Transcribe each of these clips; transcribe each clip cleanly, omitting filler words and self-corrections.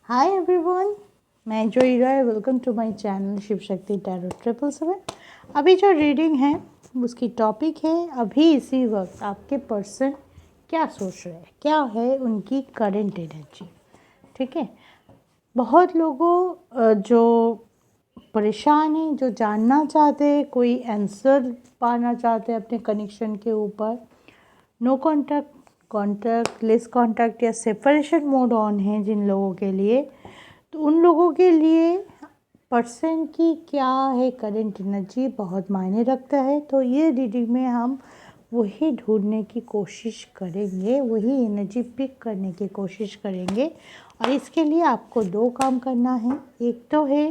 हाय everyone, मैं Joi Roy. Welcome to my channel Shiv Shakti tarot 777। अभी जो रीडिंग है उसकी टॉपिक है अभी इसी वक्त आपके पर्सन क्या सोच रहे हैं, क्या है उनकी करंट एनर्जी। ठीक है, बहुत लोगों जो परेशान हैं, जो जानना चाहते हैं, कोई आंसर पाना चाहते हैं अपने कनेक्शन के ऊपर। No contact, contact, less contact या सेपरेशन मोड ऑन है जिन लोगों के लिए, तो उन लोगों के लिए पर्सन की क्या है करंट एनर्जी बहुत मायने रखता है। तो ये रीडिंग में हम वही ढूंढने की कोशिश करेंगे, वही एनर्जी पिक करने की कोशिश करेंगे। और इसके लिए आपको दो काम करना है। एक तो है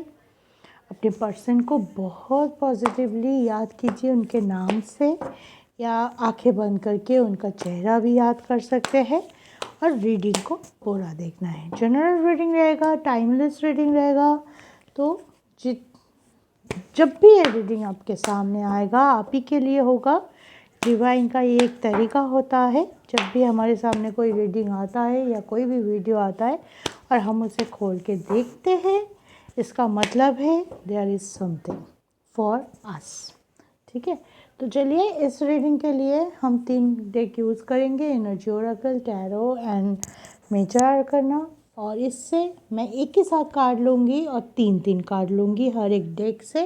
अपने पर्सन को बहुत पॉजिटिवली याद कीजिए उनके नाम से, या आंखें बंद करके उनका चेहरा भी याद कर सकते हैं। और रीडिंग को पूरा देखना है। जनरल रीडिंग रहेगा, टाइमलेस रीडिंग रहेगा। तो जब भी ये रीडिंग आपके सामने आएगा आप ही के लिए होगा। डिवाइन का ये एक तरीका होता है, जब भी हमारे सामने कोई रीडिंग आता है या कोई भी वीडियो आता है और हम उसे खोल के देखते हैं, इसका मतलब है there is something for us. ठीक है, तो चलिए इस रीडिंग के लिए हम 3 डेक यूज़ करेंगे, energy oracle, tarot and major arcana. और इससे मैं एक ही साथ कार्ड लूँगी और 3-3 कार्ड लूँगी हर एक डेक से,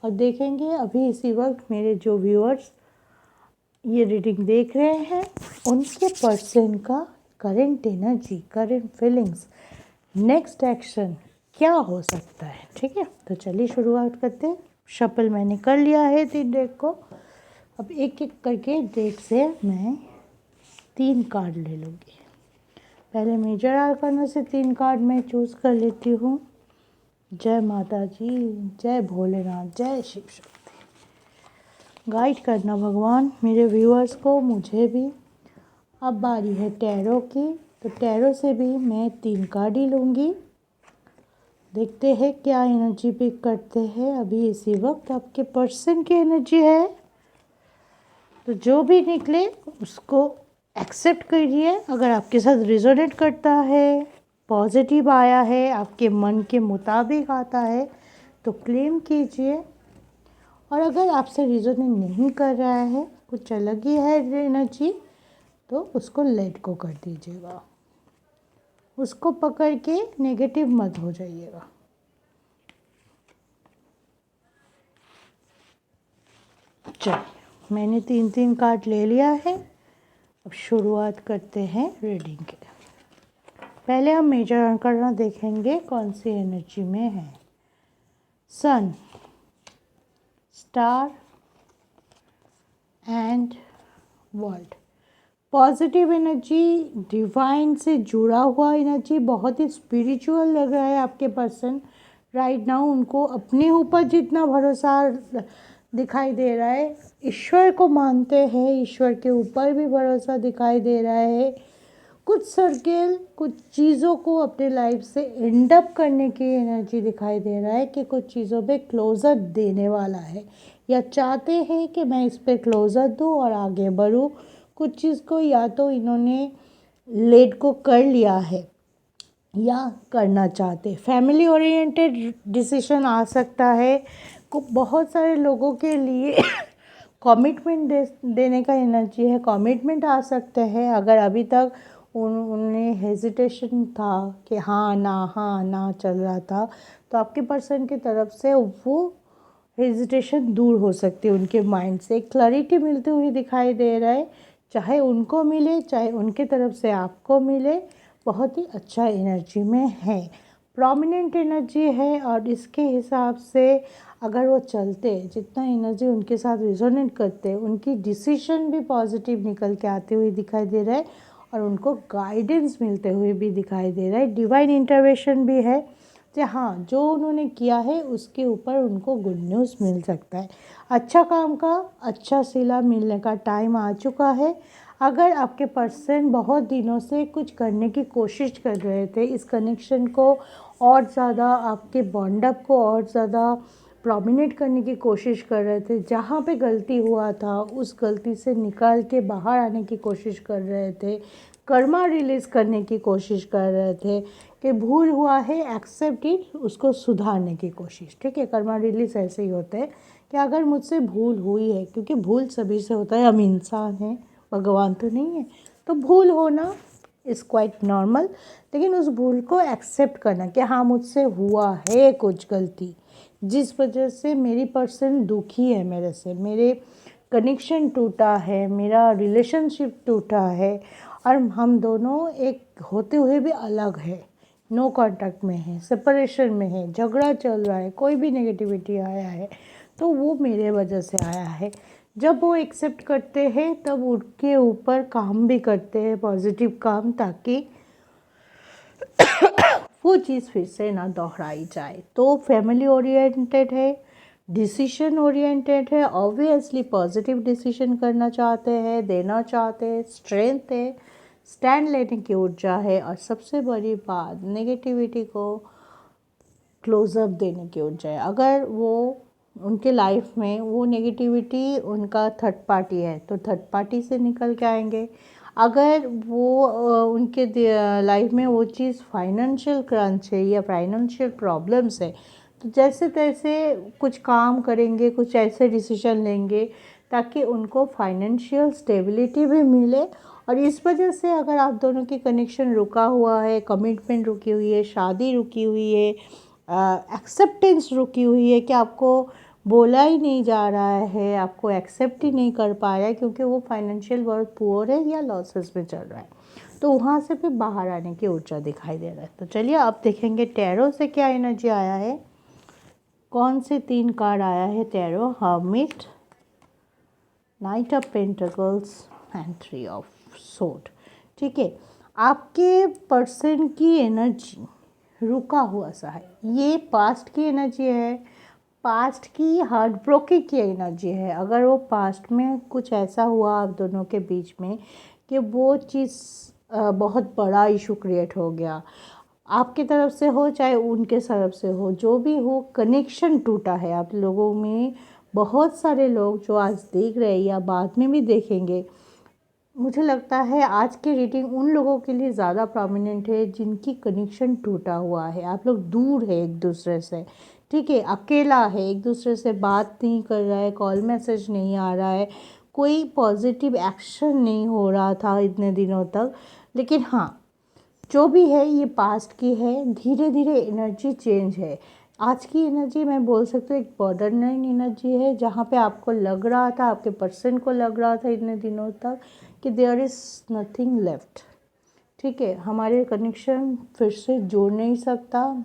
और देखेंगे अभी इसी वक्त मेरे जो व्यूअर्स ये रीडिंग देख रहे हैं उनके पर्सन का current energy, current feelings, next action क्या हो सकता है। ठीक है, तो चलिए शुरुआत करते हैं। शफल मैंने कर लिया है 3 डेक को। अब एक एक करके डेक से मैं 3 कार्ड ले लूँगी। पहले मेजर आर्काना से 3 कार्ड मैं चूज़ कर लेती हूँ। जय माता जी, जय भोलेनाथ, जय शिव शक्ति। गाइड करना भगवान मेरे व्यूअर्स को, मुझे भी। अब बारी है टैरो की, तो टैरो से भी मैं 3 कार्ड ही लूँगी। देखते हैं क्या एनर्जी पिक करते हैं अभी इसी वक्त आपके पर्सन की एनर्जी है। तो जो भी निकले उसको एक्सेप्ट करिए। अगर आपके साथ रिजोनेट करता है, पॉजिटिव आया है, आपके मन के मुताबिक आता है तो क्लेम कीजिए। और अगर आपसे रिजोनेट नहीं कर रहा है, कुछ अलग ही है एनर्जी, तो उसको लेट गो कर दीजिएगा। उसको पकड़ के नेगेटिव मत हो जाइएगा। चलिए, मैंने 3-3 कार्ड ले लिया है। अब शुरुआत करते हैं रीडिंग के। पहले हम मेजर आर्काना देखेंगे कौन सी एनर्जी में है। Sun, star and world. Positive energy, divine से जुड़ा हुआ एनर्जी, बहुत ही स्पिरिचुअल लग रहा है आपके पर्सन राइट नाउ। उनको अपने ऊपर जितना भरोसा दिखाई दे रहा है, ईश्वर को मानते हैं, ईश्वर के ऊपर भी भरोसा दिखाई दे रहा है। कुछ सर्किल, कुछ चीज़ों को अपने लाइफ से एंड अप करने की एनर्जी दिखाई दे रहा है कि कुछ चीज़ों पे क्लोजर देने वाला है, या चाहते हैं कि मैं इस पे क्लोजर दूँ और आगे बढ़ूँ। कुछ चीज़ को या तो इन्होंने लेट को कर लिया है या करना चाहते। फैमिली ओरिएंटेड डिसीजन आ सकता है। बहुत सारे लोगों के लिए कमिटमेंट देने का एनर्जी है, कमिटमेंट आ सकते हैं। अगर अभी तक उन्हें हेजिटेशन था कि हाँ ना चल रहा था, तो आपके पर्सन की तरफ से वो हेजिटेशन दूर हो सकती है। उनके माइंड से क्लैरिटी मिलती हुई दिखाई दे रहा है, चाहे उनको मिले चाहे उनके तरफ से आपको मिले। बहुत ही अच्छा एनर्जी में है, प्रोमिनेंट एनर्जी है। और इसके हिसाब से अगर वो चलते, जितना एनर्जी उनके साथ रिजोनेट करते, उनकी डिसीजन भी पॉजिटिव निकल के आती हुई दिखाई दे रहा है और उनको गाइडेंस मिलते हुए भी दिखाई दे रहा है। डिवाइन इंटरवेंशन भी है कि हाँ, जो उन्होंने किया है उसके ऊपर उनको गुड न्यूज़ मिल सकता है। अच्छा काम का अच्छा सिला मिलने का टाइम आ चुका है। अगर आपके पर्सन बहुत दिनों से कुछ करने की कोशिश कर रहे थे, इस कनेक्शन को और ज़्यादा, आपके बॉन्डअप को और ज़्यादा प्रोमिनेट करने की कोशिश कर रहे थे, जहाँ पे गलती हुआ था उस गलती से निकाल के बाहर आने की कोशिश कर रहे थे, कर्मा रिलीज़ करने की कोशिश कर रहे थे, कि भूल हुआ है, एक्सेप्ट इट, उसको सुधारने की कोशिश। ठीक है, कर्मा रिलीज ऐसे ही होते हैं कि अगर मुझसे भूल हुई है, क्योंकि भूल सभी से होता है, हम इंसान हैं, भगवान तो नहीं है, तो भूल होना इज़ क्वाइट नॉर्मल। लेकिन उस भूल को एक्सेप्ट करना कि हाँ मुझसे हुआ है कुछ गलती, जिस वजह से मेरी पर्सन दुखी है मेरे से, मेरे कनेक्शन टूटा है, मेरा रिलेशनशिप टूटा है, और हम दोनों एक होते हुए भी अलग है, नो कांटेक्ट में है, सेपरेशन में है, झगड़ा चल रहा है, कोई भी नेगेटिविटी आया है, तो वो मेरे वजह से आया है। जब वो एक्सेप्ट करते हैं तब उनके ऊपर काम भी करते हैं, पॉजिटिव काम, ताकि वो चीज़ फिर से ना दोहराई जाए। तो फैमिली ओरिएंटेड है, डिसीजन ओरिएंटेड है, ऑब्वियसली पॉजिटिव डिसीजन करना चाहते हैं, देना चाहते हैं, स्ट्रेंथ है, स्टैंड लेने की ऊर्जा है, और सबसे बड़ी बात नेगेटिविटी को क्लोजअप देने की ऊर्जा है। अगर वो उनके लाइफ में वो नेगेटिविटी उनका थर्ड पार्टी है तो थर्ड पार्टी से निकल के आएंगे। अगर वो उनके लाइफ में वो चीज़ फाइनेंशियल क्रंच है या फाइनेंशियल प्रॉब्लम्स है, तो जैसे तैसे कुछ काम करेंगे, कुछ ऐसे डिसीजन लेंगे ताकि उनको फाइनेंशियल स्टेबिलिटी भी मिले। और इस वजह से अगर आप दोनों की कनेक्शन रुका हुआ है, कमिटमेंट रुकी हुई है, शादी रुकी हुई है, एक्सेप्टेंस रुकी हुई है कि आपको बोला ही नहीं जा रहा है, आपको एक्सेप्ट ही नहीं कर पा रहा है क्योंकि वो फाइनेंशियल बहुत पुअर है या लॉसेस में चल रहा है, तो वहाँ से फिर बाहर आने की ऊर्जा दिखाई दे रहा है। तो चलिए आप देखेंगे टैरो से क्या एनर्जी आया है, कौन से 3 कार्ड आया है tarot. Hermit, night of pentacles and 3 of sword. ठीक है, आपके पर्सन की एनर्जी रुका हुआ सा है, ये पास्ट की एनर्जी है, पास्ट की हार्ट ब्रोकिंग की एनर्जी है। अगर वो पास्ट में कुछ ऐसा हुआ आप दोनों के बीच में कि वो चीज़ बहुत बड़ा इशू क्रिएट हो गया, आपकी तरफ से हो चाहे उनके तरफ से हो, जो भी हो, कनेक्शन टूटा है आप लोगों में। बहुत सारे लोग जो आज देख रहे हैं या बाद में भी देखेंगे, मुझे लगता है आज की रीडिंग उन लोगों के लिए ज़्यादा प्रोमिनेंट है जिनकी कनेक्शन टूटा हुआ है। आप लोग दूर है एक दूसरे से, ठीक है, अकेला है, एक दूसरे से बात नहीं कर रहा है, कॉल मैसेज नहीं आ रहा है, कोई पॉजिटिव एक्शन नहीं हो रहा था इतने दिनों तक। लेकिन हाँ, जो भी है ये पास्ट की है, धीरे धीरे एनर्जी चेंज है। आज की एनर्जी मैं बोल सकती हूँ एक बॉर्डरलाइन एनर्जी है, जहाँ पे आपको लग रहा था, आपके पर्सन को लग रहा था इतने दिनों तक कि देयर इज़ नथिंग लेफ्ट। ठीक है, हमारे कनेक्शन फिर से जोड़ नहीं सकता,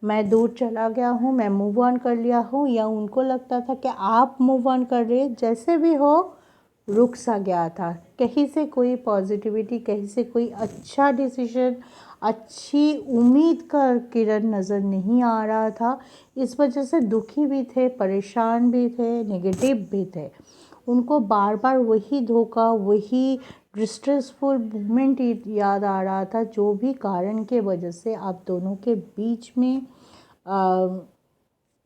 मैं दूर चला गया हूँ, मैं मूव ऑन कर लिया हूँ, या उनको लगता था कि आप मूव ऑन कर रहे, जैसे भी हो रुक सा गया था, कहीं से कोई पॉजिटिविटी, कहीं से कोई अच्छा डिसीजन, अच्छी उम्मीद का किरण नज़र नहीं आ रहा था। इस वजह से दुखी भी थे, परेशान भी थे, नेगेटिव भी थे। उनको बार बार वही धोखा, वही डिस्ट्रेसफुल मोमेंट याद आ रहा था, जो भी कारण के वजह से आप दोनों के बीच में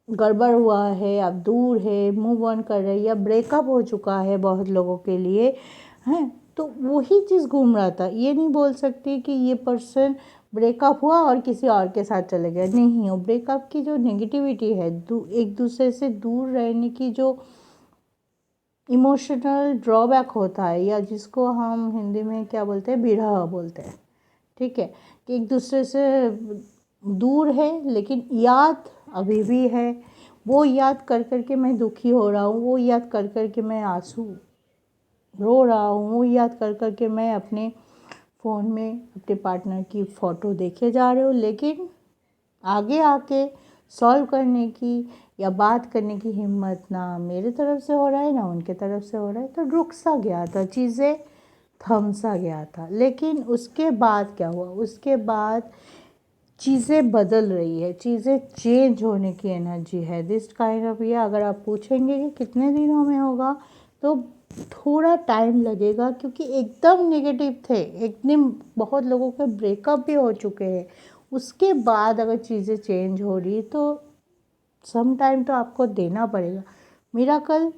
गड़बड़ हुआ है, आप दूर है, मूव ऑन कर रहे, या ब्रेकअप हो चुका है बहुत लोगों के लिए हैं, तो वही चीज़ घूम रहा था। ये नहीं बोल सकती कि ये पर्सन ब्रेकअप हुआ और किसी और के साथ चले गया, नहीं हो। ब्रेकअप की जो नेगेटिविटी है, एक दूसरे से दूर रहने की जो इमोशनल ड्रॉबैक होता है, या जिसको हम हिंदी में क्या बोलते हैं, बिरह बोलते हैं। ठीक है, कि एक दूसरे से दूर है लेकिन याद अभी भी है, वो याद कर कर के मैं दुखी हो रहा हूँ, वो याद कर कर के मैं आंसू रो रहा हूँ, वो याद कर कर के मैं अपने फ़ोन में अपने पार्टनर की फ़ोटो देखे जा रहे हूँ, लेकिन आगे आके सॉल्व करने की या बात करने की हिम्मत ना मेरे तरफ से हो रहा है ना उनके तरफ से हो रहा है, तो रुक सा गया था, चीज़ें थम सा गया था। लेकिन उसके बाद क्या हुआ, उसके बाद चीज़ें बदल रही है, चीज़ें चेंज होने की एनर्जी है दिस काइंड ऑफ। ये अगर आप पूछेंगे कि कितने दिनों में होगा, तो थोड़ा टाइम लगेगा, क्योंकि एकदम नेगेटिव थे, एकदम बहुत लोगों के ब्रेकअप भी हो चुके हैं। उसके बाद अगर चीज़ें चेंज हो रही तो सम टाइम तो आपको देना पड़ेगा। मिरेकल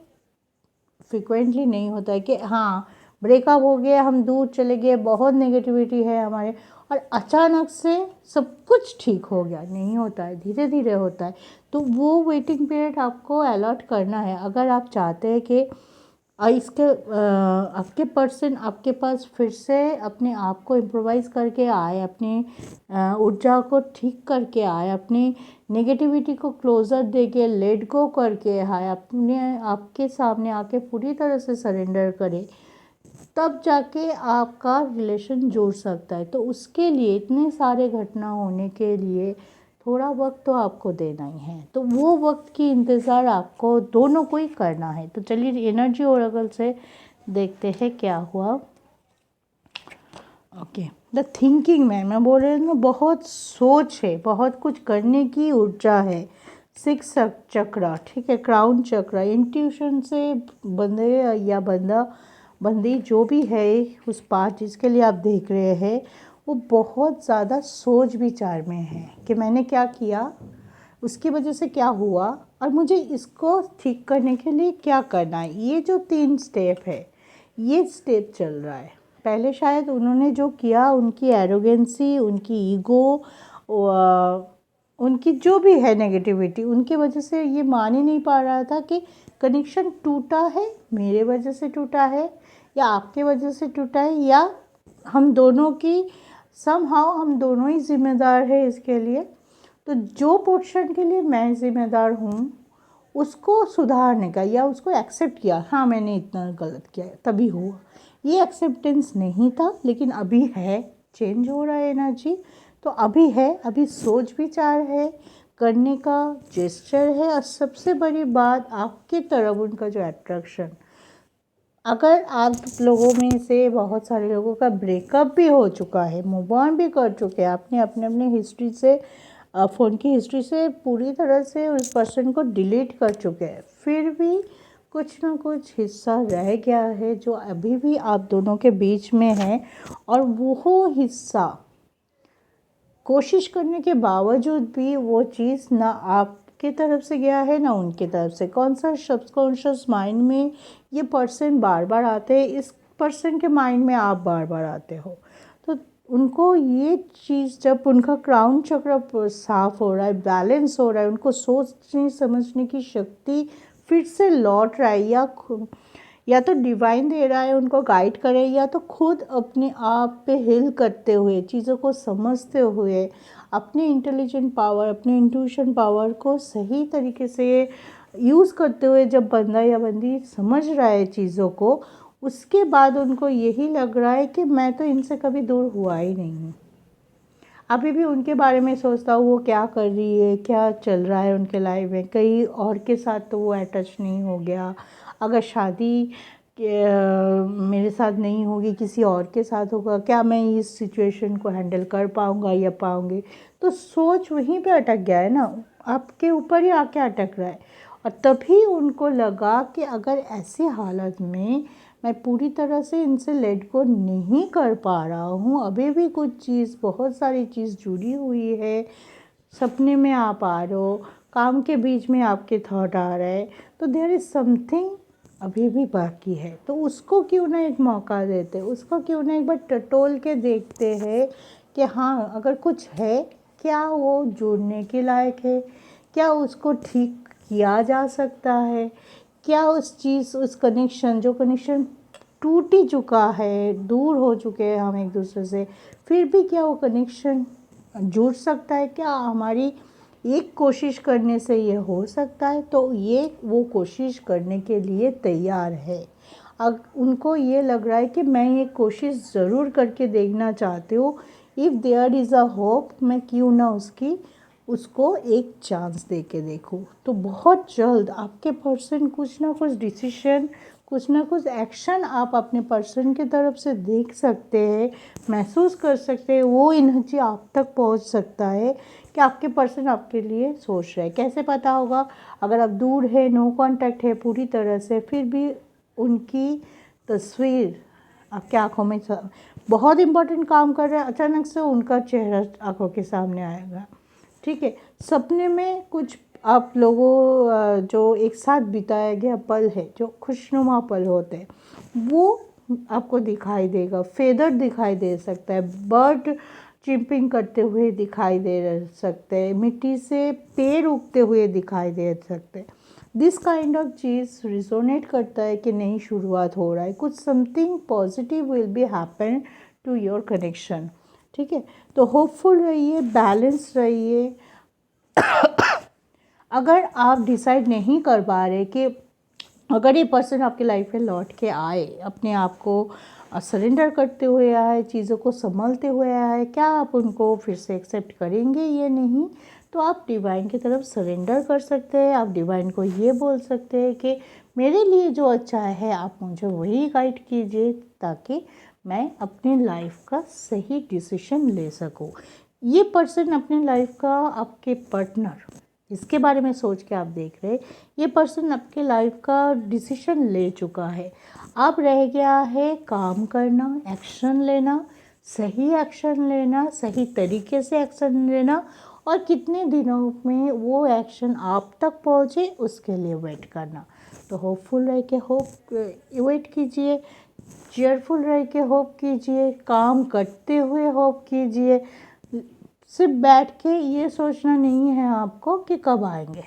फ्रिक्वेंटली नहीं होता है कि हाँ ब्रेकअप हो गया, हम दूर चले गए, बहुत नेगेटिविटी है हमारे, और अचानक से सब कुछ ठीक हो गया, नहीं होता है, धीरे धीरे होता है। तो वो वेटिंग पीरियड आपको अलॉट करना है। अगर आप चाहते हैं कि आपके पर्सन आपके पास फिर से अपने आप को इम्प्रोवाइज़ करके आए, अपनी ऊर्जा को ठीक करके आए, अपनी नेगेटिविटी को क्लोजर दे के लेट गो करके आए, अपने आपके सामने आके पूरी तरह से सरेंडर करे, तब जाके आपका रिलेशन जुड़ सकता है। तो उसके लिए इतने सारे घटना होने के लिए थोड़ा वक्त तो आपको देना ही है। तो वो वक्त की इंतज़ार आपको दोनों को ही करना है। तो चलिए एनर्जी ओरेकल से देखते हैं क्या हुआ। ओके, द थिंकिंग मैं बोल रही हूँ, बहुत सोच है, बहुत कुछ करने की ऊर्जा है। 6 चक्र, ठीक है, क्राउन चक्र, इंट्यूशन से बंदे या बंदी जो भी है उस पार्ट जिसके लिए आप देख रहे हैं, वो बहुत ज़्यादा सोच विचार में है कि मैंने क्या किया, उसकी वजह से क्या हुआ, और मुझे इसको ठीक करने के लिए क्या करना है। ये जो 3 स्टेप है, ये स्टेप चल रहा है। पहले शायद उन्होंने जो किया, उनकी एरोगेंसी, उनकी ईगो, उनकी जो भी है नेगेटिविटी, उनकी वजह से ये मान ही नहीं पा रहा था कि कनेक्शन टूटा है, मेरे वजह से टूटा है या आपके वजह से टूटा है, या हम दोनों की समहाउ हम दोनों ही जिम्मेदार है इसके लिए। तो जो पोर्शन के लिए मैं जिम्मेदार हूँ उसको सुधारने का, या उसको एक्सेप्ट किया, हाँ मैंने इतना गलत किया तभी हुआ, ये एक्सेप्टेंस नहीं था, लेकिन अभी है, चेंज हो रहा है एनर्जी। तो अभी है, अभी सोच विचार है, करने का जेस्चर है, और सबसे बड़ी बात आपकी तरफ उनका जो अट्रैक्शन। अगर आप लोगों में से बहुत सारे लोगों का ब्रेकअप भी हो चुका है, मूव ऑन भी कर चुके हैं, आपने अपने अपने हिस्ट्री से, फ़ोन की हिस्ट्री से पूरी तरह से उस पर्सन को डिलीट कर चुके हैं, फिर भी कुछ ना कुछ हिस्सा रह गया है जो अभी भी आप दोनों के बीच में है, और वो हिस्सा कोशिश करने के बावजूद भी वो चीज़ ना आपके तरफ से गया है ना उनकी तरफ से। कौन सा सबकॉन्शियस माइंड में ये पर्सन बार बार आते हैं, इस पर्सन के माइंड में आप बार बार आते हो। तो उनको ये चीज़, जब उनका क्राउन चक्र साफ हो रहा है, बैलेंस हो रहा है, उनको सोचने समझने की शक्ति फिर से लौट रहा है, या तो डिवाइन दे रहा है उनको गाइड करे, या तो खुद अपने आप पे हिल करते हुए, चीज़ों को समझते हुए, अपने इंटेलिजेंट पावर, अपने इंट्यूशन पावर को सही तरीके से यूज़ करते हुए, जब बंदा या बंदी समझ रहा है चीज़ों को, उसके बाद उनको यही लग रहा है कि मैं तो इनसे कभी दूर हुआ ही नहीं हूँ। अभी भी उनके बारे में सोचता हूँ, वो क्या कर रही है, क्या चल रहा है उनके लाइफ में, कहीं और के साथ तो वो अटैच नहीं हो गया, अगर शादी मेरे साथ नहीं होगी किसी और के साथ होगा, क्या मैं इस सिचुएशन को हैंडल कर पाऊँगा या पाऊँगी। तो सोच वहीं पे अटक गया है ना, आपके ऊपर ही आके अटक रहा है। और तभी उनको लगा कि अगर ऐसी हालत में मैं पूरी तरह से इनसे लेट गो नहीं कर पा रहा हूँ, अभी भी कुछ चीज़, बहुत सारी चीज़ जुड़ी हुई है, सपने में आप आ रहे हो, काम के बीच में आपके थॉट आ रहे हैं, तो देयर इज़ समथिंग अभी भी बाकी है। तो उसको क्यों ना एक मौका देते, उसको क्यों ना एक बार टटोल के देखते हैं कि हाँ अगर कुछ है, क्या वो जुड़ने के लायक है, क्या उसको ठीक किया जा सकता है, क्या उस चीज़, उस कनेक्शन, जो कनेक्शन टूट ही चुका है, दूर हो चुके हैं हम एक दूसरे से, फिर भी क्या वो कनेक्शन जुड़ सकता है, क्या हमारी एक कोशिश करने से ये हो सकता है। तो ये वो कोशिश करने के लिए तैयार है। अब उनको ये लग रहा है कि मैं ये कोशिश ज़रूर करके देखना चाहती हूँ, if there is a hope, मैं क्यों ना उसको एक चांस दे के देखूँ। तो बहुत जल्द आपके पर्सन कुछ ना कुछ डिसीजन, कुछ ना कुछ एक्शन आप अपने पर्सन की तरफ से देख सकते हैं, महसूस कर सकते हैं। वो एनर्जी आप तक पहुंच सकता है कि आपके पर्सन आपके लिए सोच रहे हैं। कैसे पता होगा? अगर आप दूर है, नो कांटेक्ट है पूरी तरह से, फिर भी उनकी तस्वीर आपके आँखों में बहुत इम्पोर्टेंट काम कर रहा है, अचानक से उनका चेहरा आँखों के सामने आएगा। ठीक है, सपने में कुछ आप लोगों जो एक साथ बिताया गया पल है, जो खुशनुमा पल होते हैं, वो आपको दिखाई देगा। फेदर दिखाई दे सकता है, बर्ड चिंपिंग करते हुए दिखाई दे सकते हैं, मिट्टी से पेड़ उगते हुए दिखाई दे सकते हैं। दिस काइंड ऑफ चीज़ रिजोनेट करता है कि नई शुरुआत हो रहा है, कुछ something positive will be happen to your connection. ठीक है, तो होपफुल रहिए, बैलेंस रहिए। अगर आप डिसाइड नहीं कर पा रहे कि अगर ये पर्सन आपकी लाइफ में लौट के आए, अपने आप को सरेंडर करते हुए आए, चीज़ों को संभलते हुए आए, क्या आप उनको फिर से एक्सेप्ट करेंगे या नहीं? तो आप डिवाइन की तरफ सरेंडर कर सकते हैं। आप डिवाइन को ये बोल सकते हैं कि मेरे लिए जो अच्छा है आप मुझे वही गाइड कीजिए, ताकि मैं अपनी लाइफ का सही डिसीजन ले सकूं। ये पर्सन अपनी लाइफ का, आपके पार्टनर, इसके बारे में सोच के आप देख रहे, ये पर्सन आपके लाइफ का डिसीजन ले चुका है। अब रह गया है काम करना, एक्शन लेना, सही एक्शन लेना, सही तरीके से एक्शन लेना, और कितने दिनों में वो एक्शन आप तक पहुँचे उसके लिए वेट करना। तो होपफुल रह के वेट कीजिए, चेयरफुल रह के होप कीजिए, काम करते हुए होप कीजिए। सिर्फ बैठ के ये सोचना नहीं है आपको कि कब आएंगे।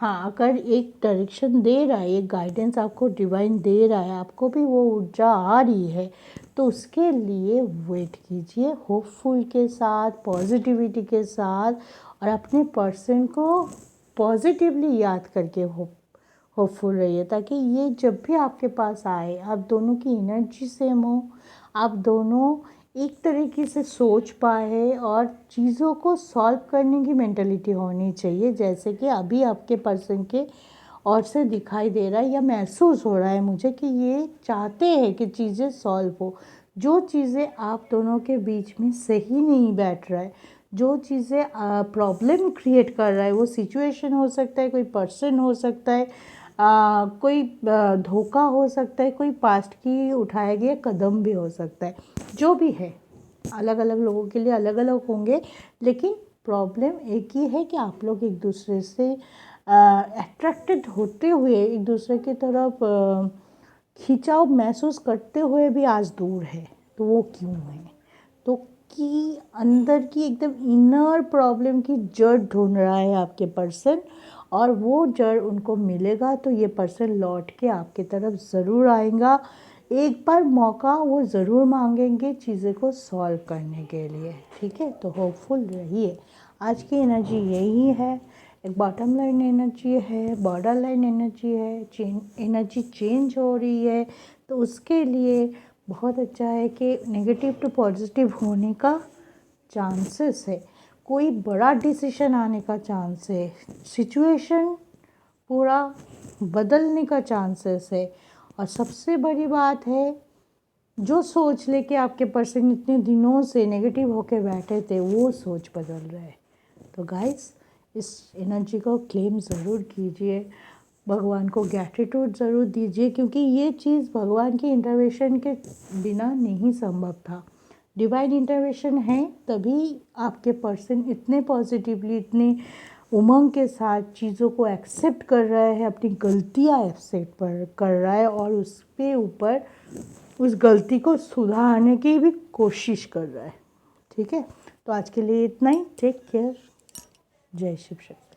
हाँ, अगर एक डायरेक्शन दे रहा है, एक गाइडेंस आपको डिवाइन दे रहा है, आपको भी वो ऊर्जा आ रही है, तो उसके लिए वेट कीजिए होपफुल के साथ, पॉजिटिविटी के साथ, और अपने पर्सन को पॉजिटिवली याद करके होपफुल रहिए, ताकि ये जब भी आपके पास आए, आप दोनों की एनर्जी सेम हो, आप दोनों एक तरीके से सोच पाए, और चीज़ों को सॉल्व करने की मेंटालिटी होनी चाहिए। जैसे कि अभी आपके पर्सन के और से दिखाई दे रहा है या महसूस हो रहा है मुझे कि ये चाहते हैं कि चीज़ें सॉल्व हो। जो चीज़ें आप दोनों के बीच में सही नहीं बैठ रहा है, जो चीज़ें प्रॉब्लम क्रिएट कर रहा है, वो सिचुएशन हो सकता है, कोई पर्सन हो सकता है, कोई धोखा हो सकता है, कोई पास्ट की उठाया गया कदम भी हो सकता है। जो भी है, अलग अलग लोगों के लिए अलग अलग होंगे, लेकिन प्रॉब्लम एक ही है कि आप लोग एक दूसरे से अट्रैक्टेड होते हुए, एक दूसरे की तरफ खिंचाव महसूस करते हुए भी आज दूर है। तो वो क्यों है? तो कि अंदर की एकदम इनर प्रॉब्लम की जड़ ढूंढ रहा है आपके पर्सन, और वो जड़ उनको मिलेगा तो ये पर्सन लौट के आपकी तरफ ज़रूर आएगा। एक बार मौका वो ज़रूर मांगेंगे चीज़ें को सॉल्व करने के लिए। ठीक है, तो होपफुल रहिए। आज की एनर्जी यही है, एक बॉटम लाइन एनर्जी है, बॉर्डर लाइन एनर्जी है, एनर्जी चेंज हो रही है। तो उसके लिए बहुत अच्छा है कि नेगेटिव टू पॉजिटिव होने का चांसेस है, कोई बड़ा डिसीजन आने का चांस है, सिचुएशन पूरा बदलने का चांसेस है। और सबसे बड़ी बात है, जो सोच लेके आपके पर्सन इतने दिनों से नेगेटिव होके बैठे थे, वो सोच बदल रहा है। तो गाइस, इस एनर्जी को क्लेम ज़रूर कीजिए, भगवान को ग्रैटिट्यूड ज़रूर दीजिए, क्योंकि ये चीज़ भगवान की इंटरवेंशन के बिना नहीं संभव था। डिवाइन इंटरवेंशन है, तभी आपके पर्सन इतने पॉजिटिवली, इतने उमंग के साथ चीज़ों को एक्सेप्ट कर रहा है, अपनी गलतियाँ एक्सेप्ट कर रहा है, और उस पे ऊपर उस गलती को सुधारने की भी कोशिश कर रहा है। ठीक है, तो आज के लिए इतना ही। Take care. जय शिव शक्ति।